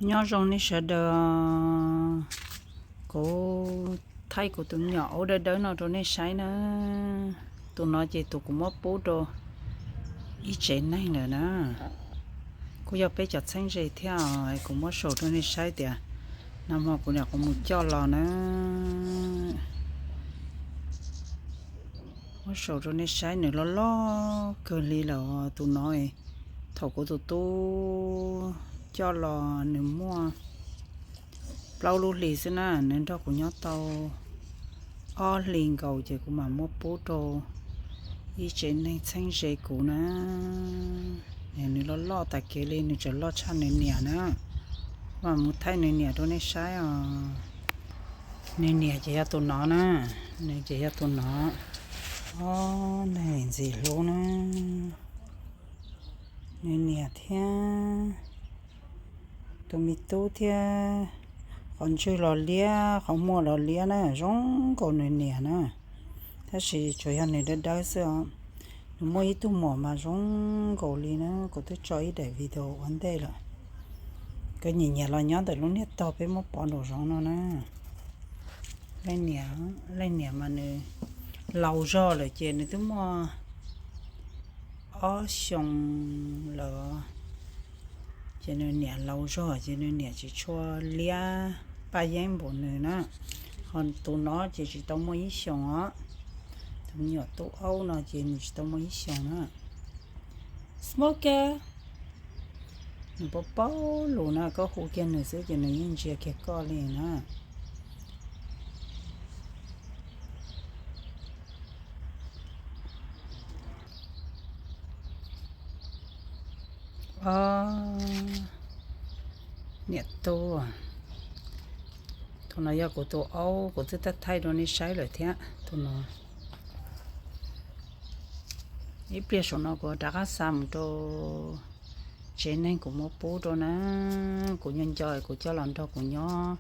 nhỏ rong này sẽ đờ cô thay của tụi nhỏ ở đây đỡ nó rồi này sai nữa tụi nó chỉ tụi cũng mất bố đồ ít chuyện này nữa nè cô giờ bé chặt xanh gì theo cũng mất sổ rồi này sai tiệt năm mà cô nhà cũng muốn cho lò nữa mất sổ rồi này sai nữa lo cơ li là tụi nó thầu của tụi tôi cho lò nữa mua lâu luôn lì xí na nên đó cũng nhớ tàu o liền cầu chỉ cũng mà mua bố đồ ý trên này xanh dễ cũ nè nè nó lo tại kia lên nó chỉ lo chăn này nè nữa mà một thay này nè đó này sai à này nè chỉ là tụi nó nè này chỉ là tụi nó ô này gì luôn nè này nè theo tụi mình tu theo còn chơi lò lia không mua lò lia nè giống còn này nè nè thế thì chơi anh này đỡ sao mua ít tu mỏ mà giống cổ lia nó có thể chơi để video vấn đề là cái nhìn nhà là nhớ từ lúc nét to bé một bọn đồ giống nó nè lên nè mà nè lâu rồi là chuyện này tôi mua ở xong là cho nên nè lâu rồi cho nên nè chỉ cho lia ba giang bộ nữa nè còn tụi nó chỉ tao mới xong á tụi nhỏ tụi Âu nó chỉ tao mới xong á smoker nó bao luôn nè có khu kia nữa sẽ cho nên những chuyện kia có liền nè nhiệt tô tụi nó giờ của tụi Âu của tụi ta thay đồ này sai rồi thế tụi nó ít biết số nó của đã xăm đồ trên này của một bố đồ nè của nhân trời của cho lần đó của nhỏ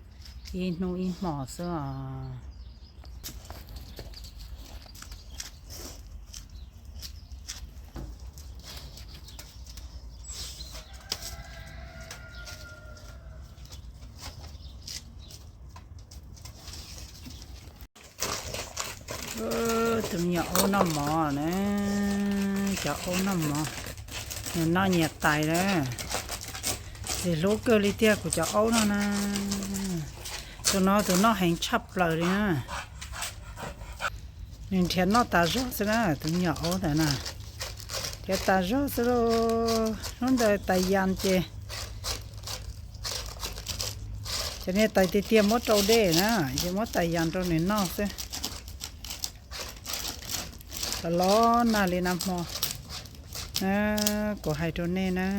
in nu in mỏ xưa tụi nhỏ ô nó mò nè cho ô nó mò nó nhiệt tài đấy thì lúa cơ li tia của cho ô nó nè tụi nó hành chắp lại đi nè nên thiên nó ta rót thế nè tụi nhỏ ô thế nè cái ta rót rồi nó đời tài gian chứ cho nên tài tia mất trâu đê nè chỉ mất tài gian trâu nên nó thế lo na lên nằm mò có hai trâu nè nè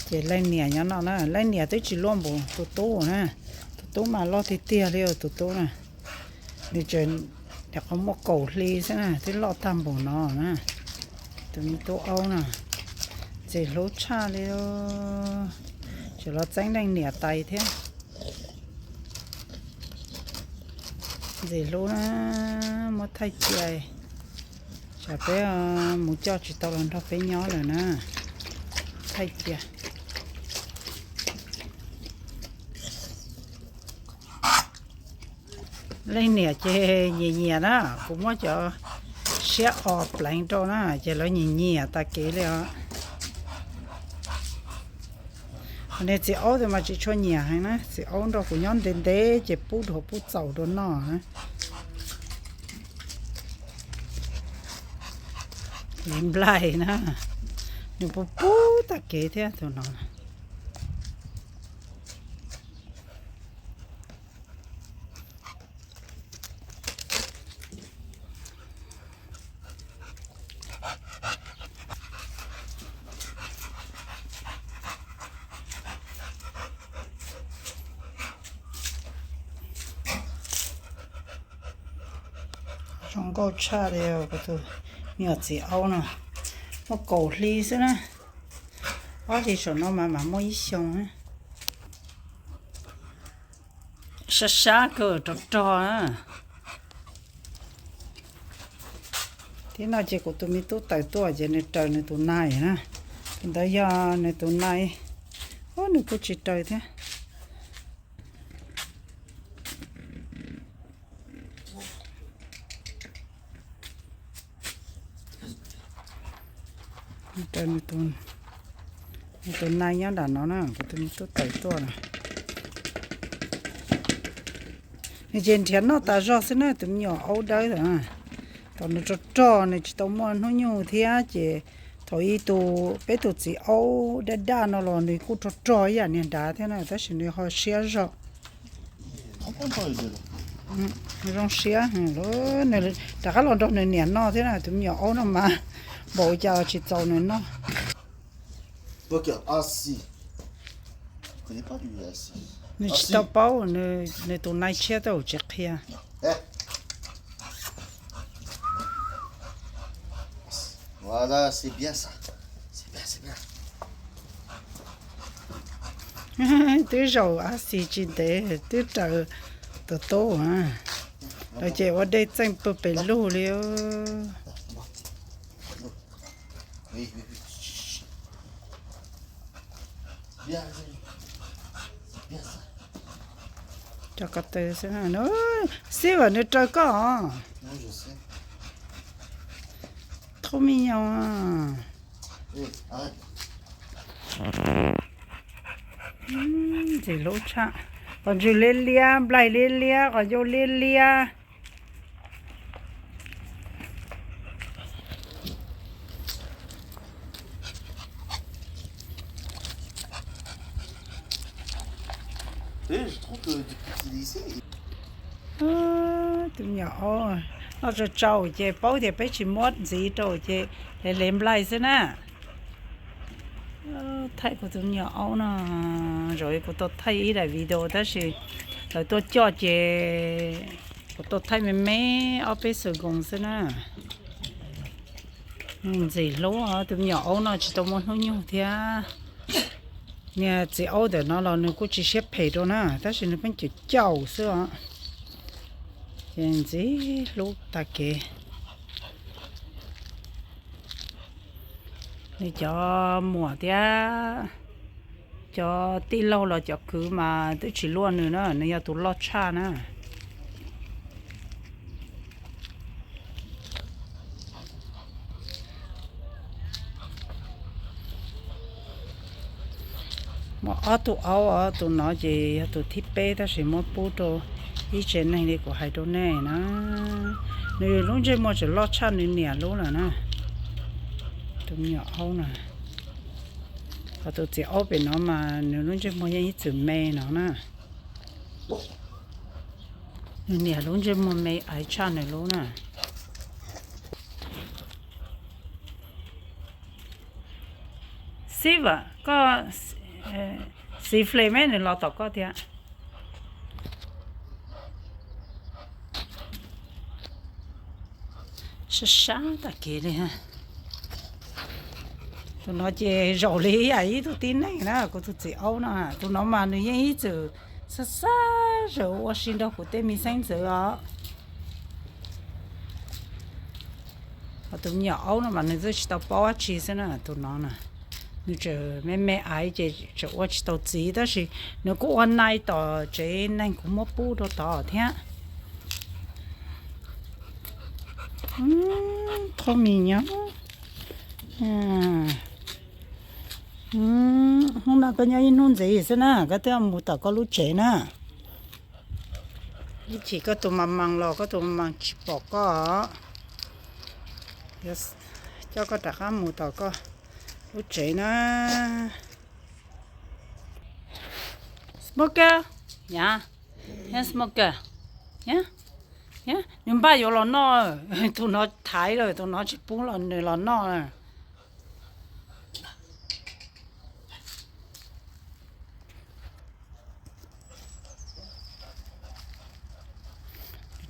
chỉ lên nè nhá nó nè lên nè tới chỉ luôn bộ tụt tố nè tụt tố mà lo thì tia liêu tụt tố nè đi chơi để có một cổ ly thế nè thế lo tam bộ nó nè tụi mình tố Âu nè chỉ lố cha liêu chỉ lo tránh đánh nẻ tay thế gì lố nó mất thay chơi chả bé muốn cho chỉ tao làm nó bé nhỏ rồi nè thay chơi lên nè chơi nhẹ nhẹ đó cũng có cho sẽ ọp lạnh cho nó chơi nó nhẹ nhẹ ta kỹ liền nên chỉ áo thì mà chỉ cho nhà hay nè chỉ áo đó của nhóm đến đấy chỉ bút hồ bút dầu đó nọ hả nhìn lại nè nhưng bút bút ta kể thế thôi nó trong câu cha đều có từ nhiều chỉ áo nè một cổ ly thế nè ở thì số nó mà mới xong á xa cơ trò á thế nào chỉ của tụi mình tốt tại tuổi chỉ này trời này tụi này nè tụi đó giờ này tụi này ô này cũng chỉ trời thế trời này tụi này nhá đã nó nè của tụi mình tốt tại tuổi này thì trên thiên nó ta rõ thế này tụi nhỏ ấu đấy rồi còn nó cho này chỉ tao muốn nó nhiều thế chứ thôi tụ bé tụ chỉ ấu đã đa nó rồi này cũng cho vậy nên đa thế này ta chỉ này họ xé rồi rong xé rồi này đã cái lon trong này nè nó thế này tụi nhỏ ấu nó mà bộ giờ chỉ trâu này nó này chỉ tao bao này tụi này chia tao chết kia Voilà, c'est bien ça. C'est bien, c'est bien. tới rồi à xì chín tế tới trời từ tô à rồi chị ở đây tranh bự bể lù liêu Oui, oui, oui. Chut. Bien, c'est bien ça. cho cái tê xem nào nó xíu vào nó trời có Non, je sais. trop mignon à Oui, arrête. gì lỗ chạ còn chú lên lia lại lên lia còn vô lên lia Et je trouve que depuis qu'il est ici, tụi nhỏ nó cho trâu chị bố thì bé chỉ muốn gì rồi chị để làm lại xem nè thấy của tụi nhỏ nó rồi của tôi thấy lại video đó thì rồi tôi cho chị của tôi thấy mấy ở bên Sài Gòn xem nè gì lúa tụi nhỏ nó chỉ tôi muốn nó nhiều thế nè chị ấu để nó là nó cũng chỉ xếp phải đâu nè đó thì nó vẫn chỉ chậu xưa hiện gì lúc ta kể để cho mùa tía cho tí lâu là cho cứ mà tôi chỉ luôn nữa nó giờ tôi lo cha nữa mà ở tụ áo ở tụ nó gì tụ thiết bé ta sẽ mua bút đồ ý trên này đi của hai đồ này nè nếu lúc chơi mua chỉ lo cha nên nè lúc là nè tụ nhỏ áo nè và tụ chỉ áo bên nó mà nếu lúc chơi mua những chữ mê nó nè nè lúc chơi mua mê ai cha này lúc nè xí vậy có xí phê mấy này lo tao có thế sáng ta kể đi ha tụi nó chỉ rau lý ấy tụi tin này nè của tụi chị âu nè tụi nó mà người ấy chứ xa rồi我xin đâu của tên mình sinh giờ à tụi nhỏ âu nó mà người ta chỉ tao bao chi thế nè tụi nó nè như chờ mẹ ấy chỉ chờ我chỉ tao chỉ đó thì nó cũng ăn này tao chỉ nên cũng mất bù đâu tao thế trop mignon. Hôm nay có nhai nôn gì thế nè, cái thứ mua tao có lúa chế nè. Chỉ có tụi mang lò, có tụi mang chỉ bỏ có. Yes, cho có đặc ăn mua tao có lúa chế nè. Smoker, yeah, yeah smoker, yeah. Nhưng ba giờ là nó tụi nó thái rồi tụi nó chỉ bún là nó này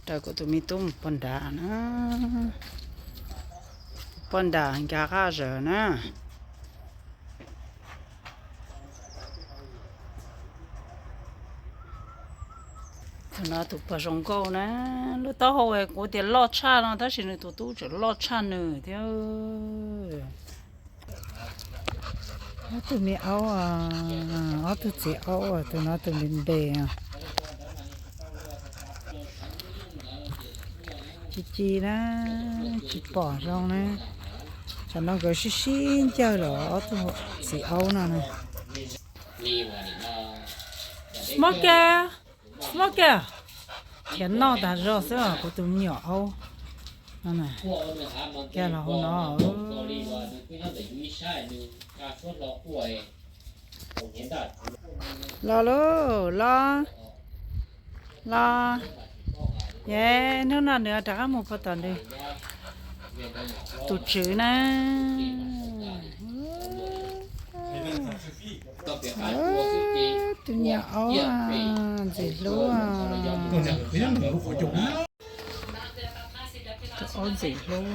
trời của tụi mình tôm bún đá nữa bún đá hình cá rồi nè nó tụ bà rong câu nè lúc tao hồi của tiền lo cha nó ta chỉ là tụ chỉ lo cha nữa theo nó tụi mình áo à nó tụi chị áo à tụi nó tụi mình bè à chị đó chị bỏ rong nè cho nó cái xin chơi rồi tụi chị áo nè smoker cái nó đã rõ sao của tụi nhỏ áo nè nè cái là không nó lo yeah nếu nào nữa trả một phần tuần đi tụt chữ nè tụi nhỏ à gì luôn tụi gì luôn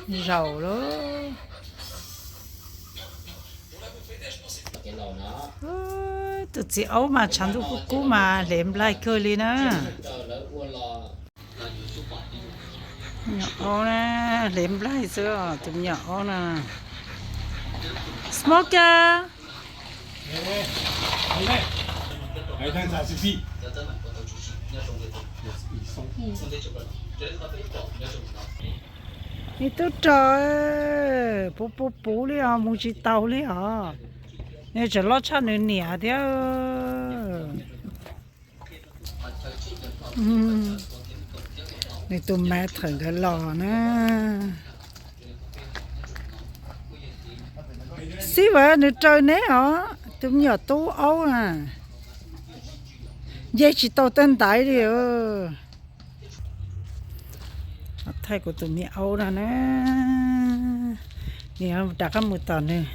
giàu luôn tụi chị ấu mà chẳng đủ cú mà lém lại cơ li nè nhỏ nè lém lại xưa tụi nhỏ nè smoker đi tốt trời bố đi à muốn chỉ tàu đi à nên chỉ lo cha nữa nhẹ thế này tụi mẹ thằng cái lò nè xí vậy nữa trời nè hả tụi nhỏ tú ấu à vậy chỉ tàu tên tải đi thay của tụi mẹ ấu ra nè nè đặt cái một tờ này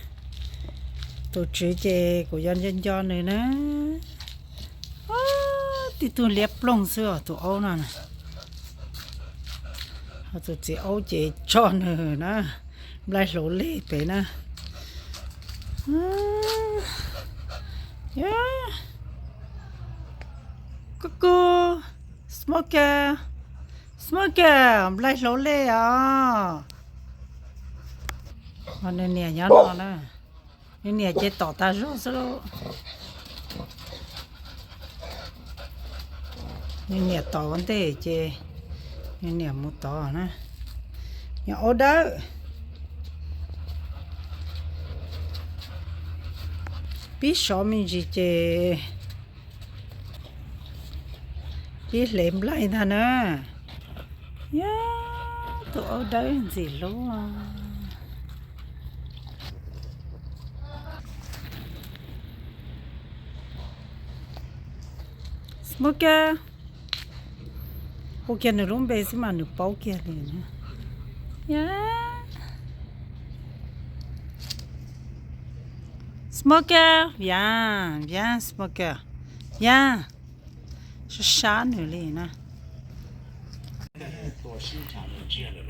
tụi chị chè của dân này nè thì tụi liệp lông xưa tụi ấu nè tụi chị ấu chè cho nữa nè lại lỗ lê bé nè yeah cuckoo smoker lại lỗ lê à mà nên nè nhá nó nè nên nè chế tỏ ta rõ rồi nên nè tỏ vấn đề chế nên nè một tỏ nè nhà ô đó biết số mình gì chế biết lem lại ta nè tụi ô đó gì luôn à smoker ok nó rung bê mà nó bao kia liền smoker viens smoker viens sáng nữa liền nè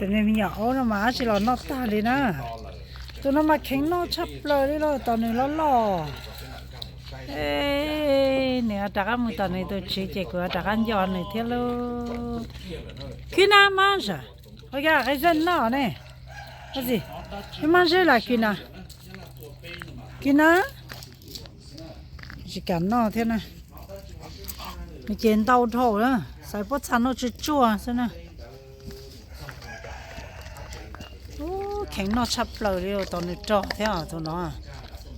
tụi này nhỏ nó mà chỉ là nó ta đi nè tụi nó mà khéo nó chấp lời đi rồi tụi này nó lò ê nè đặt một tờ này tôi chỉ có đặt ăn giòn này thế luôn khi nào mang ra ôi cái dân nó này cái gì cái mang ra là khi nào chỉ cần nó thế này mình chén đau thổ đó sai bớt chăn nó chua chua xem nào khéo nó chấp lời đi rồi tụi này trọ thế à tụi nó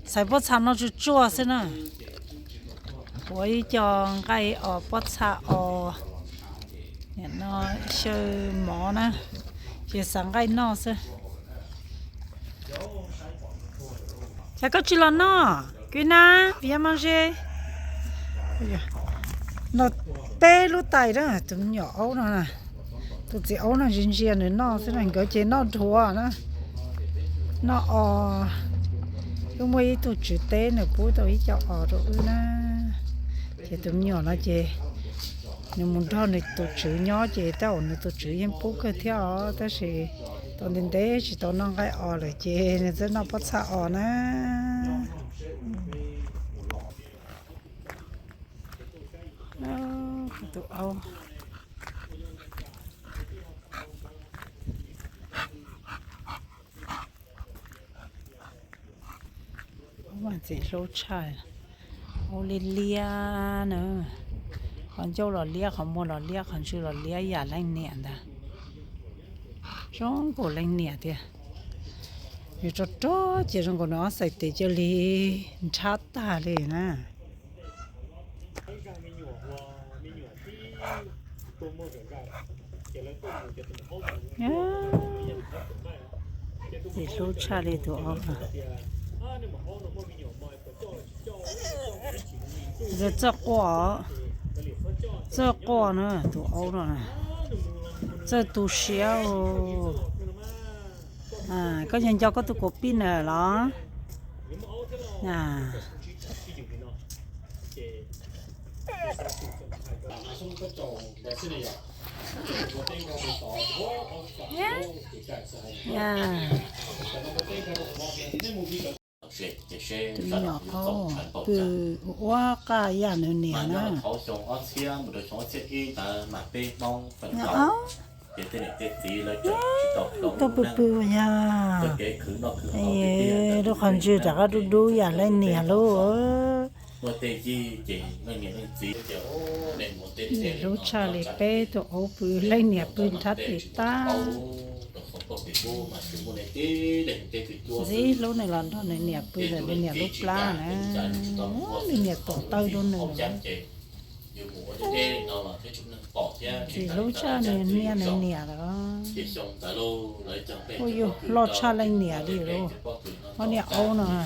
sai bớt chăn nó chua chua xem nào với cho cái ở bớt xa ở nó chơi mỏ nè chỉ sáng cái nó xem chắc có chỉ là nó cái na viens manger nó bé lúc tay đó tụi nhỏ ấu nó nè tụi chị ấu nó riêng riêng nữa nó sẽ thành cái chế nó thua nó cái mấy tụi chữ té nữa bố tụi cho rồi nè chế tụi nhỏ nó chế nhưng muốn thao này tụi chữ nhỏ chế tao nữa tụi chữ em bố cái theo ta sẽ tụi đến đấy chỉ tụi nó cái rồi chế nên sẽ nó bắt xa nè tụ ấu mà chỉ lô chai ô lia nữa còn châu là lia không mua là lia còn chưa là lia giả lanh nè ta trong cổ lanh nè thì vì cho chỉ trong cổ nó sạch để cho li chát ta đi nè chỉ số cha đi tụi ông giờ cho quả nữa tụi ông rồi cho tụi xéo có nhân cho có tụi cổ pin này đó tụi nhỏ từ quá cả nhà nữa nè nè tôi bự bự nha tôi không chịu chắc tôi đu nhà lên nè luôn lúc cha lấy bé tôi ốp lên nè bự thắt thì ta dĩ lúc này là nó này nè bự là bên nè lúc lá nè bên nè tổ tơi luôn nữa thì lúc cha này nè nè đó ôi yo lo cha lên nè đi rồi nó nè ấu nè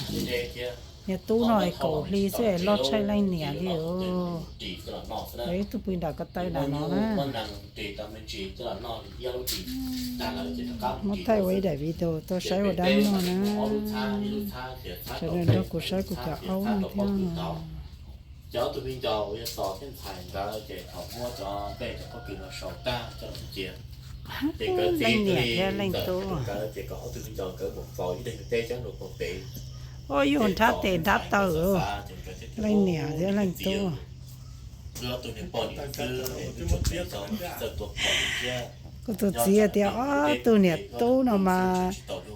nè tú nói cổ ly sẽ lo cha lên nè đi rồi đấy tụi mình đã có tay là nó nè mất tay với đại vì tôi sai vào đám nó nè cho nên đó cuộc sai của cả ấu này theo cháu tụi mình cho bây giờ thiên thành ra để học mua cho về cho có kiểu là sầu ta cho nó chia để có tiền thì chỉ có tụi mình cho cỡ một vòi để người tê cho được một tỷ ôi yon thắt tiền thắt tờ lên nè thế lên to đưa tụi mình bỏ đi cứ chuẩn bị cho giờ tụi bỏ đi có tôi chia thì tôi nè tôi nào mà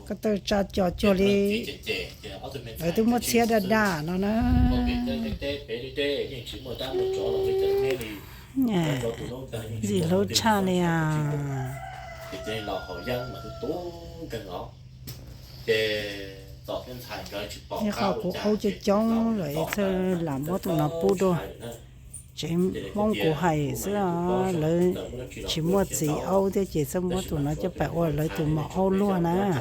có tôi cho đi ở tôi mất xe đà nó nè gì lô cha này à thì là họ dân mà tôi tố cần ngõ nhưng họ cũng âu cho chống rồi làm mất tụi nó bù đồ chỉ mong của hay sẽ lấy chỉ mua gì âu thì chỉ sẽ mua tụi nó cho phải ôi lấy tụi mà âu luôn nè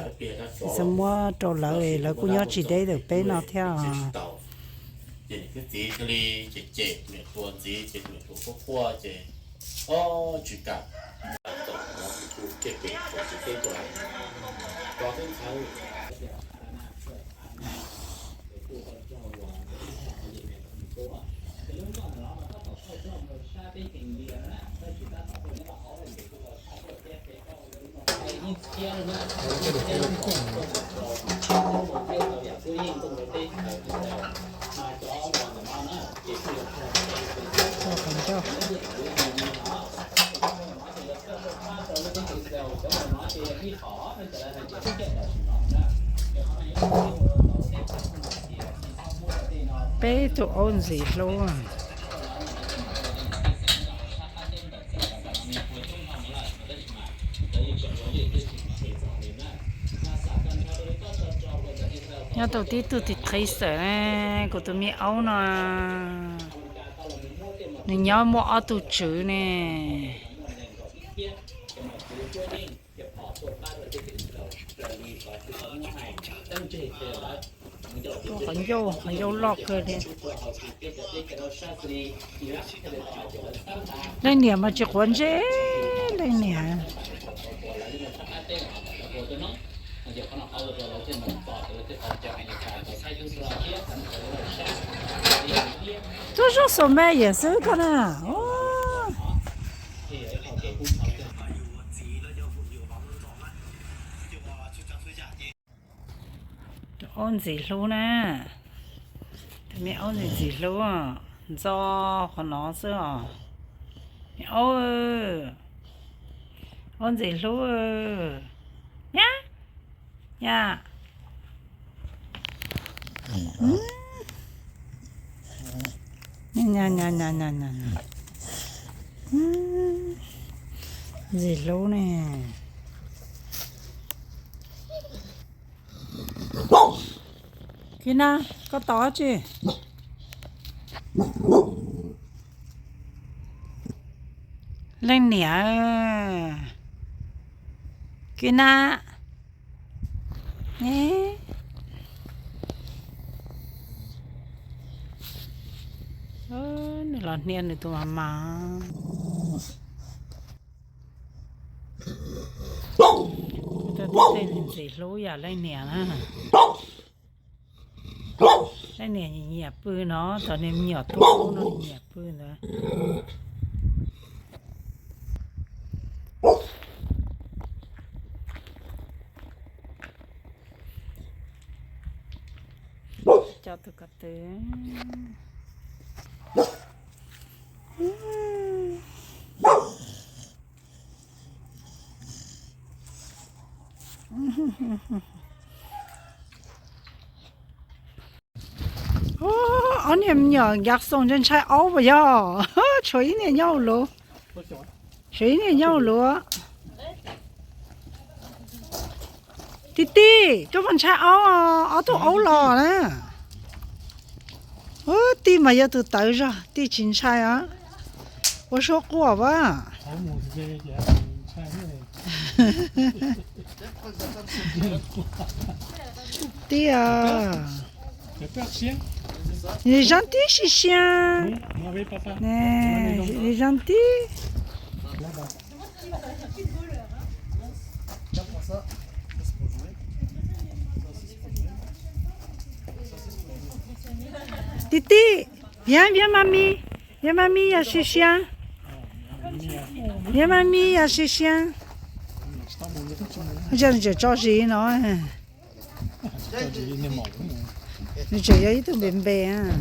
sẽ mua trâu lợi lấy cũng nhớ chỉ đấy được bé nào theo cái gì cái chị miệng tuần gì chị miệng tuần qua chị chỉ cả cái của lại có cái thằng bé tụi ôn gì luôn nhớ đầu tiên tụi thấy sợ nè của tụi mi ấu nè nên nhớ mua ở tụi chữ nè còn vô lọt cơ đi lên nè mà chỉ quấn dễ lên nè tôi说什么也是可能ôn gì luôn nè mẹ ôn gì luôn do của nó xưa ôi ôn gì luôn nhá nhá nha nha nha nha nha gì luôn nè Kina có to chứ lên nè Kina nè này là niên này tụi mà tôi tên gì lối à lên nè ha lên nè nhẹ bự nó tao nên nhỏ tốt nó nhẹ bự nữa cho tôi cắt tới anh em nhỏ giặc sông chân trái áo bây giờ chơi này nhau luôn chơi này nhau luôn tí tí cho con trái áo áo tôi áo lò nè tí mà giờ từ tới rồi tí chín trái á tôi说过吧tí à il est gentil, ce chien. Il est gentil. Titi, viens, viens, mamie. Viens, mamie, il y a ce chien. Viens, mamie, il y a ce chien. J'ai cho gì nó. Nó chơi với tụi bèn bèn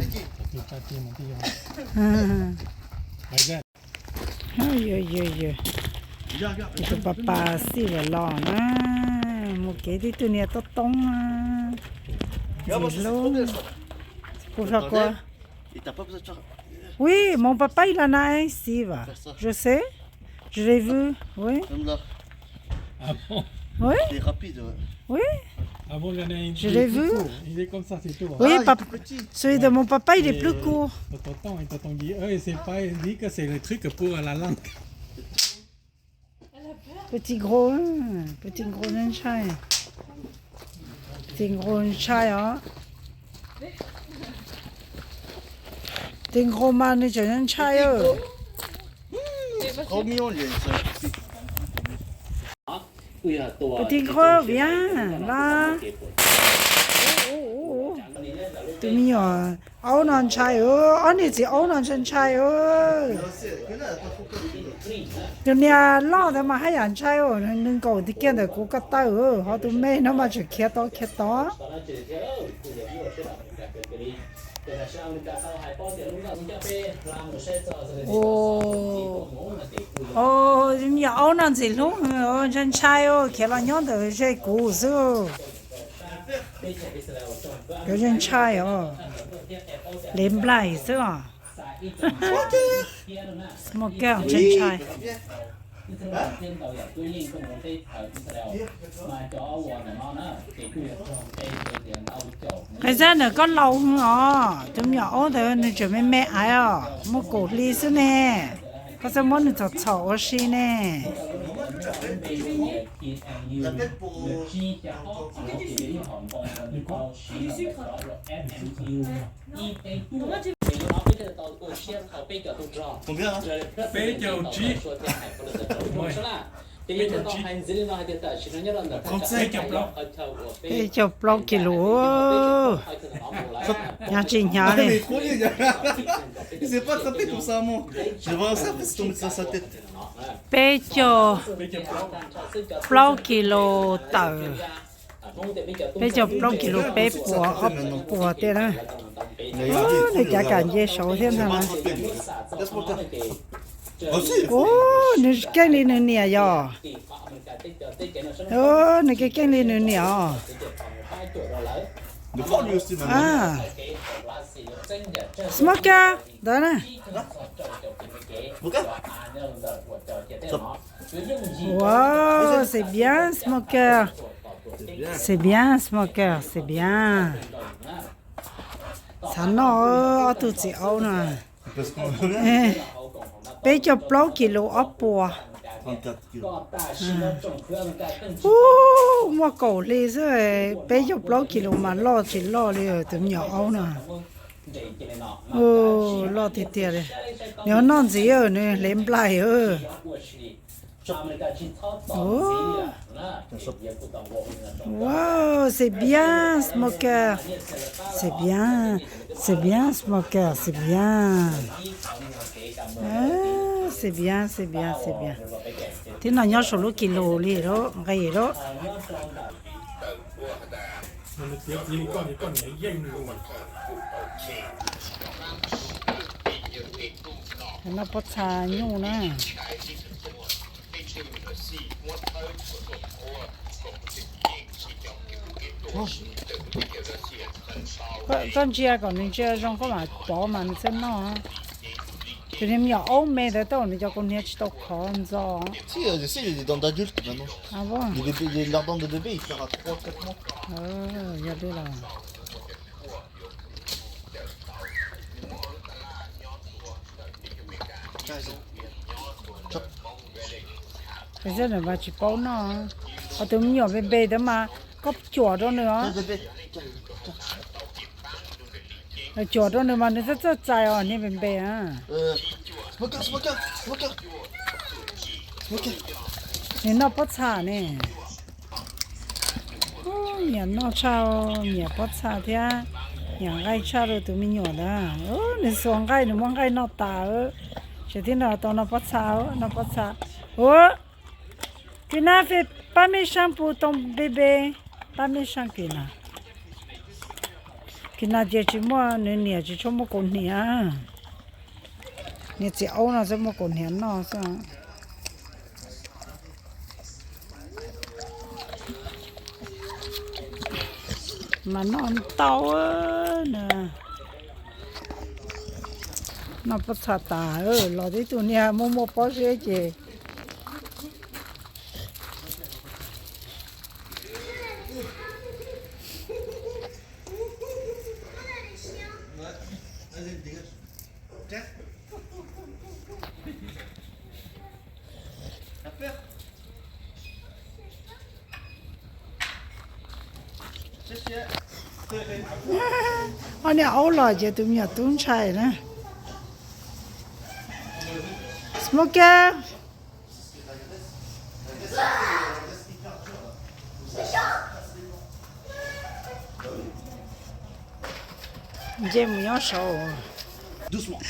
tụi papa xí vào lò nè một cái thì tụi này tốt tông gì luôn pour faire quoi oui mon papa il en a un ici va je sais je l'ai vu oui oui il est rapide oui Ah bon, il y en a un je l'ai vu. Il est comme ça, c'est tout. Oui, celui de mon papa, il est plus court. Tonton et tonton Guy, eux, c'est pas, ils disent que c'est le truc pour la langue. Petit gros chai. Petit gros chai, hein. Petit gros man,你整人chai ơi. Trop mignon lui Petit gros, viens, là. Tụi mình nhỏ áo non chai ơi, anh ấy chỉ áo non chân chai ơi. Tụi nhà lo thế mà hay ăn chai ơi, nên cầu thì kia được cố cắt tay ơi, họ tụi mẹ nó mà chỉ khét to. Tụi nhà áo non gì lúc chân chai ơi, khét là nhon được dây cũ rồi. Cái chân chai lên lại rồi một kẹo chân chai cái ra nữa có lâu không à tụi nhỏ thì nó chuẩn bị mẹ ai à một cổ ly xí nè có sao món nó chậu xí nè Combien là cái chụp lông kilo nhà trình nhà Mais này trop bien il s'est pas attrapé tout ça moi je vois ça parce que tombe sur sa tête bé cho lông kilo tờ bé cho lông kilo bé bùa thế đó để trả cả dây số thêm thằng này Laisse-moi le faire. ô nó cái này nó nhẹ giờ nó cái này nó nhẹ Le prends lui aussi maintenant. à smoker đó nè Ok. wow c'est bien smoker c'est bien smoker c'est bien ça nó tụt chị âu nè Parce qu'on veut bien. bây giờ bao kilo ấp bùa 34 kilos. mua cổ đi rồi bây giờ bao kilo mà lo chỉ lo đi ở tụi nhỏ âu nè lo thì tiền đấy nếu non gì ở nè lấy lại wow c'est bien smoker c'est bien smoker c'est bien c'est bien thế nào nhau số kilo đi đó cái gì đó มันเสียทีก้อนใหญ่เย่งเลย nó bắt xà nhung nè con chia còn mình chia trong có mà bỏ mà mình xem nó cho nên nhỏ ốm mẹ đấy tao mình cho con nhớ tao khó ăn do Si, il est dans d'adulte maintenant. à bon Il est dans de bébé, il sera 3-4 mois. giờ đi là bây giờ là bà chỉ bao nó ở tụi mình nhỏ bề đó mà có chuột đó nữa Bébé. chuột đó nữa mà nó rất dài ở như bề à Smoker. nên nó bắt xả nè nhà nó sao nhà bắt xả thế nhà gai sao rồi tụi mình nhỏ đó nên xuống gai nó mong gai nó tả chỉ thế nào tao nó bắt xả tu n'as fait pas méchant pour ton bébé pas méchant Kina chỉ mua nên nhà chỉ cho mua con nhà nhà chỉ âu nó sẽ mua con nhà nó sao mà nó ăn tao nè nó bắt sát tà lo đi tụi nhà mua bao nhiêu chứ anh ấy ấu lò chứ tụi mình tuôn chai nè smoker J'aime bien chaud. Doucement.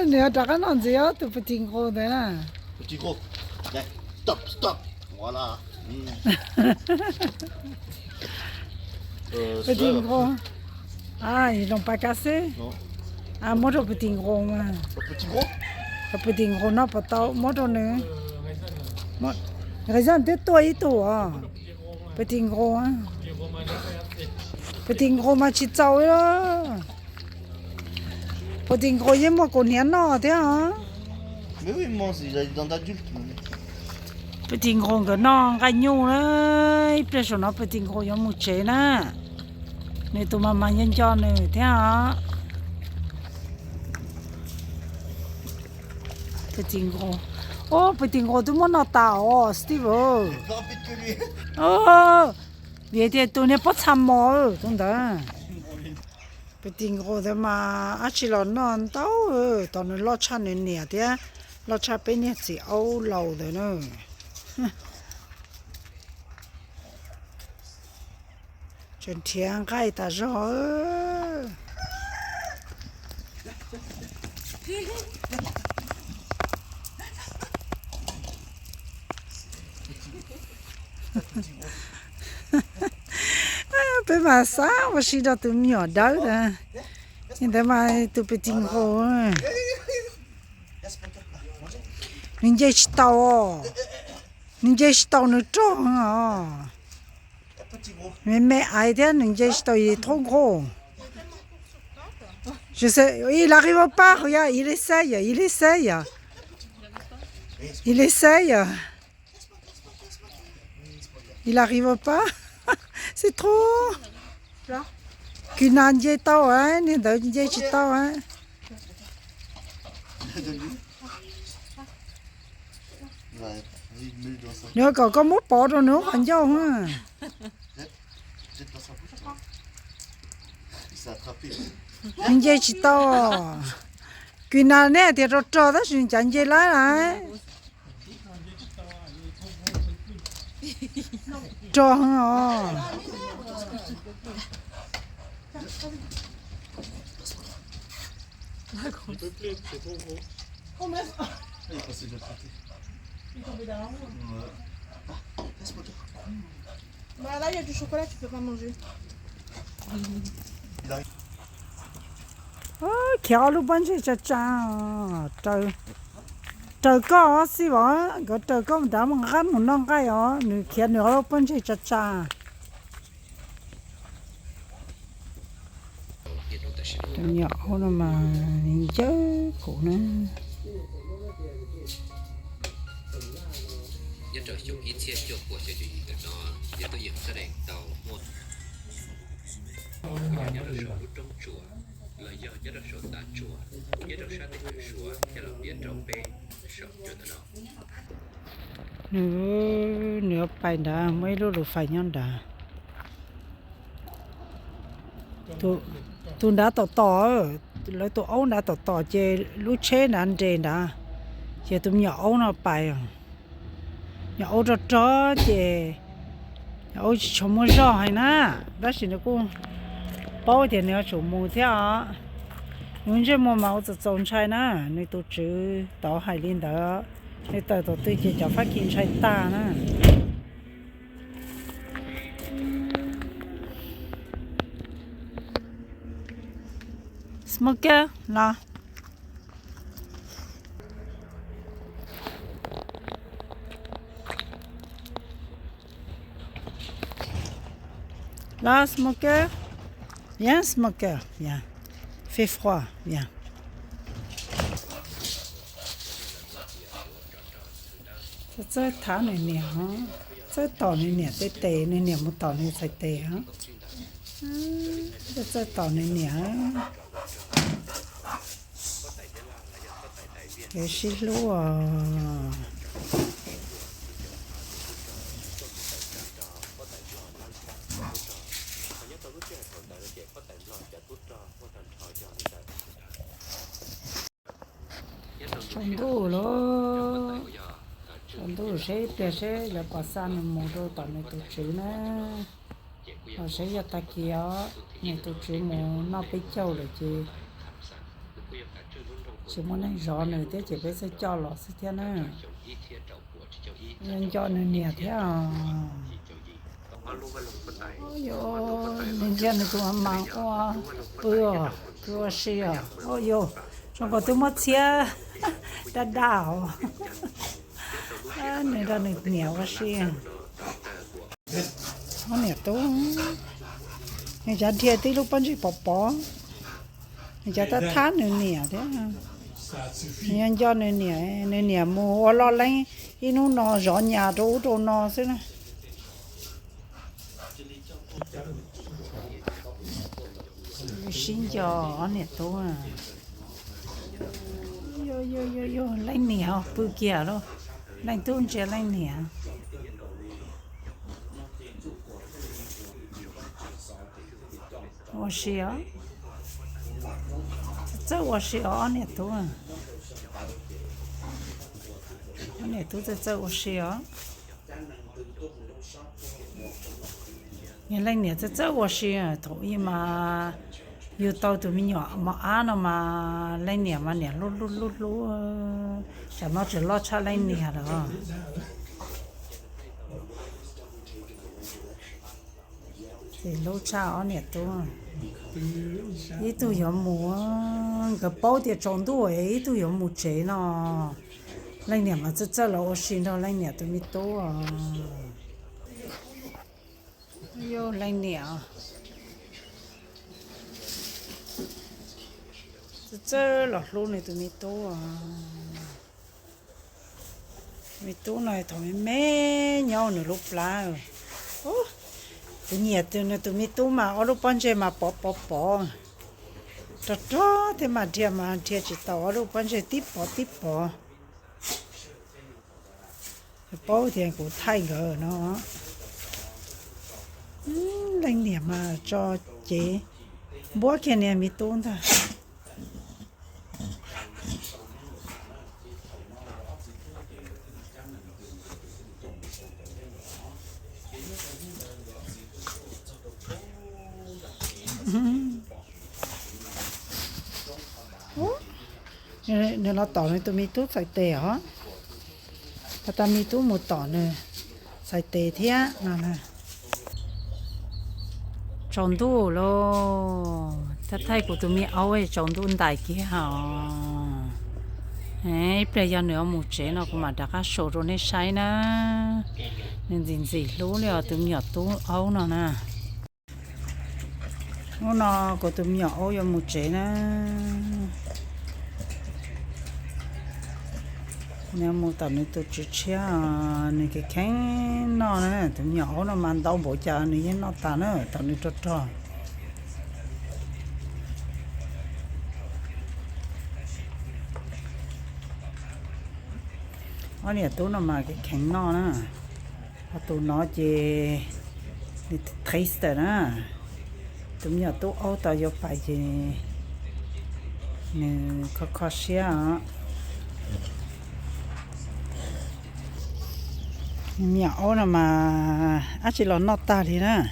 Nếu đã cái non gì á, tụi phải tin cô đấy nè. Petit gros. Viens. Stop. Voilà. Petit gros. Ah, ils l'ont pas cassé? Non. Ah, moi, je petit gros, moi. Petit gros. Petit gros, non, pas tao. Moi, j'en ai. Moi, raison de toi et toi. Petit gros, hein. Petit gros, mà chỉ cháu đó. Petit gros, il moi, qu'on y a non, thế hả? Mais oui, moi, il est dans d'adulte. Petit gros, cái non, cái nhu đấy. Bây giờ nó petit gros, il y a một chế nè. Nên tụi mà nhân cho này, thế hả? Petit gros. Oh, petit gros, tout le monde entend, Steve. Pas vite que lui. Oh, vậy thì tụi này bắt chăm mò, đúng đó. Petit gros thế mà, chỉ là non tao, tao nó lo chăn nên nè, thế, lo chăn bên này chỉ âu lâu rồi nữa. Chuyện thiang cái ta rồi. Bé mà sáng mà xí đó tụi nhỏ đỡ nè, nhưng mà tụi petit gros. 人家是刀哦，人家是刀能装啊，妹妹爱的，人家是刀也痛苦。Je sais, il n'arrive pas, regarde, il essaye. Il essaye. Il n'arrive pas. C'est trop. Qu'une angie tao, hein, une angie tao, hein. Nếu có mút bỏ rồi nữa còn dâu ha. Mình chơi chỉ to. Cái nào nè thì rồi trò đó xin chẳng chơi lá lại. Trò hả? Bah là il y a du chocolat, tu peux pas manger. Kéo lúc bắn chơi chả trời trời có gì vậy cái trời có một đám một gắn một non cái đó nửa kia nửa lúc bắn chơi chả nhỏ nó mà nhìn chứ cổ nó nhất trở dụng ý chia cho của cho chuyện cái đó nhất tôi dựng ra đèn tàu một nhất là số trong chùa là do nhất là số tại chùa nhất là sát định chùa nhất là biến trong bê sợ cho nó nửa bài đã mấy lúc được phải nhon đã tôi đã tỏ lấy tôi ấu đã tỏ chơi lúc chế là anh chơi đã chơi tôi nhỏ ấu nó bài nhỏ ấu cho chó chơi nhỏ ấu chó mua rau hay na đó là nó cũng bao tiền nó chủ mua theo muốn chơi mua máu từ trồng trái na nên tôi chỉ tỏ hải liên đó nên tôi chỉ cho phát triển trái ta na smoker là là smoker viens smoker viens fait froid viens chơi thả này nè hả chơi tỏ này nè tê tê này nè một tỏ này sạch tê hả chơi tỏ này nè cái xí lúa trồng đủ lo trồng đủ sẽ là bỏ sang một đôi tỏi này tụi chữ nè họ sẽ ra ta kia này tụi chữ một nó bị châu rồi chị chỉ muốn anh rõ nữa thế chỉ biết sẽ cho lọ sẽ thế nữa nên cho nên nhẹ thế à ôi nên cho nên tụi mang qua bữa xìa ôi yo trong có tụi mất xìa đã đào này ra được nhiều quá xìa nó nhẹ tú này chả thiệt tí lúc bắn chỉ bỏ này chả ta thán nữa nhẹ thế nhân cho nên nhẹ mua lo lấy cái nó rõ nhà chỗ nó thế này xin cho anh nhẹ tú à yo lấy nhẹ bự kia đó lấy tuôn chơi lấy nhẹ我是啊，这我是啊，你多啊，你多这我是啊，原来你这我是啊，头一嘛，有到对面nhỏ mà ăn mà lấy nhẹ mà nhẹ lú, chả nó chỉ lo cha lấy nhẹ đó. Thì lú cha ở nhẹ tôi. Ý tôi hiểu mua cái bao tiền trồng tôi ấy tôi hiểu mua chế nó 来年嘛，这了我寻到来年都没多啊。哎呦，来年啊，这了路呢都没多啊，没多呢，他们没鸟呢路不来哦。ตัวเนี่ยตัวเนี่ยตัวมีตู้มาเอาลูกปั้นเจมาปอจ้าเทมาเทียมาเทียจิตต่อลูกปั้นเจติปอปอเทียกูไทยเกอเนาะแรงเนี่ยมาจอเจบัวแค่เนี่ยมีตู้ท่าเนี่ยเราต่อในตัวมีตู้ใส่เตะเหรอพอตามีตู้หมดต่อเนี่ยใส่เตะเที่ยนั่นนะจงตู้โลถ้าไทยกูตัวมีเอาไว้จงตู้ได้กี่หาเฮ้ยเปลี่ยนเนื้อหมูเจนเราก็มาดักโชว์ตรงนี้ใช้นะนี่จริงๆรู้เลยตัวมีตู้เอาเนาะนะnó có tụi nhỏ cho một chế nè nếu một tầm này tụi chị chia này cái kháng nó nè tụi nhỏ nó mang đau bộ cha này nó ta nữa tầm này cho ở này tụi nó mà cái kháng nó nè tụi nó chỉ taste nè tụi nhỏ tụi ô tao vô phải gì nè khó xía nhỏ là mà chỉ là nó ta thì nè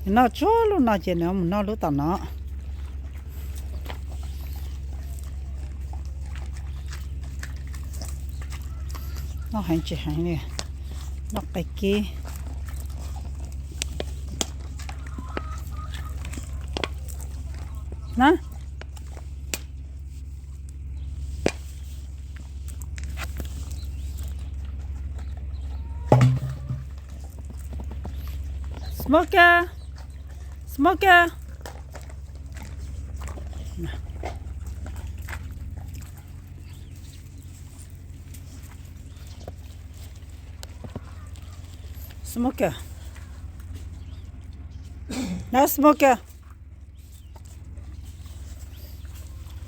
nó chúa luôn nó chỉ nó nó lúc tao nó hành chỉ hành nè nó cái kia nè smoker smoker smoker no smoker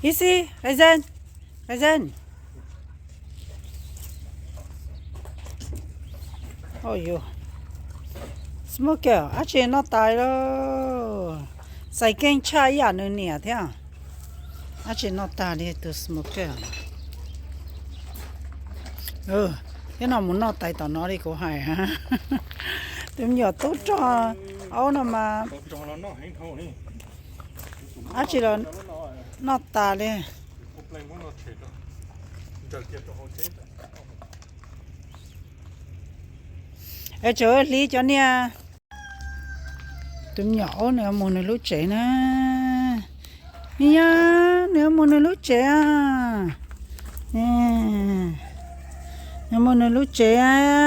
Easy, Razen. Oh, you. Smoker, actually not die lo. Sai keng cha ya no nia thia. Actually not die to smoker. Cái nào muốn nọt tay tao nó đi cô hay ha. Tụi nhỏ tốt cho áo nào mà. Actually nó ta đi ở chỗ lý cho nha tụi nhỏ nữa một người lúc trẻ nè nha nữa một người lúc trẻ nữa một người lúc trẻ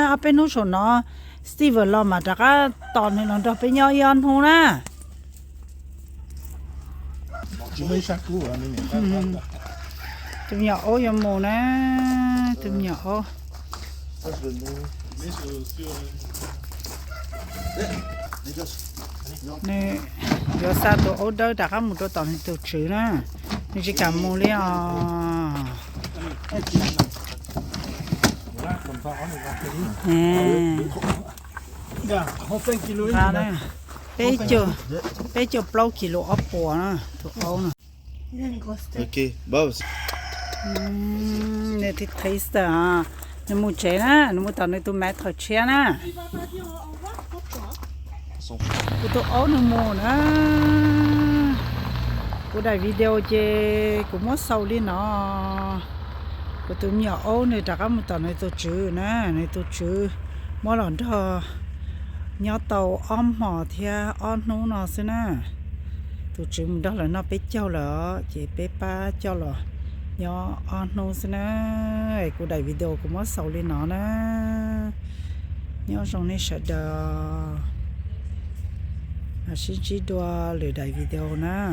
ở bênนู้นnó Steve lo mà đã có tòn này nó đập với nhau yên không nè tụi nhỏ ô yếm mồ nè tụi nhỏ nè giờ sao tụi ô đâu đã có một đôi tòn tụi chữ nè nhưng chỉ cả mồ liền Ja, hoeveel kilo is ra dat? đây bé chưa bao kilo ốp bò nè tụi ô nè Ok, bon. nè thì thấy sao nè mua chế nè nè mua tao nè tụi mẹ thở chế nè tụi ô nè mua nè cô đại video chế cũng mất sâu đi nó cô tụi nhỏ ô nè đã có một tao nè tụi chữ nè tụi chữ mỗi lần đó nhỏ tàu om mò thia on nấu nó xí nè tụi chữ đó là nó bé châu lợ chị bé ba châu lợ nhỏ ăn nô xin nè cô đại video của mất sau lên nó nè nhỏ trong này sẽ đờ à xin chỉ đùa lười đại video nè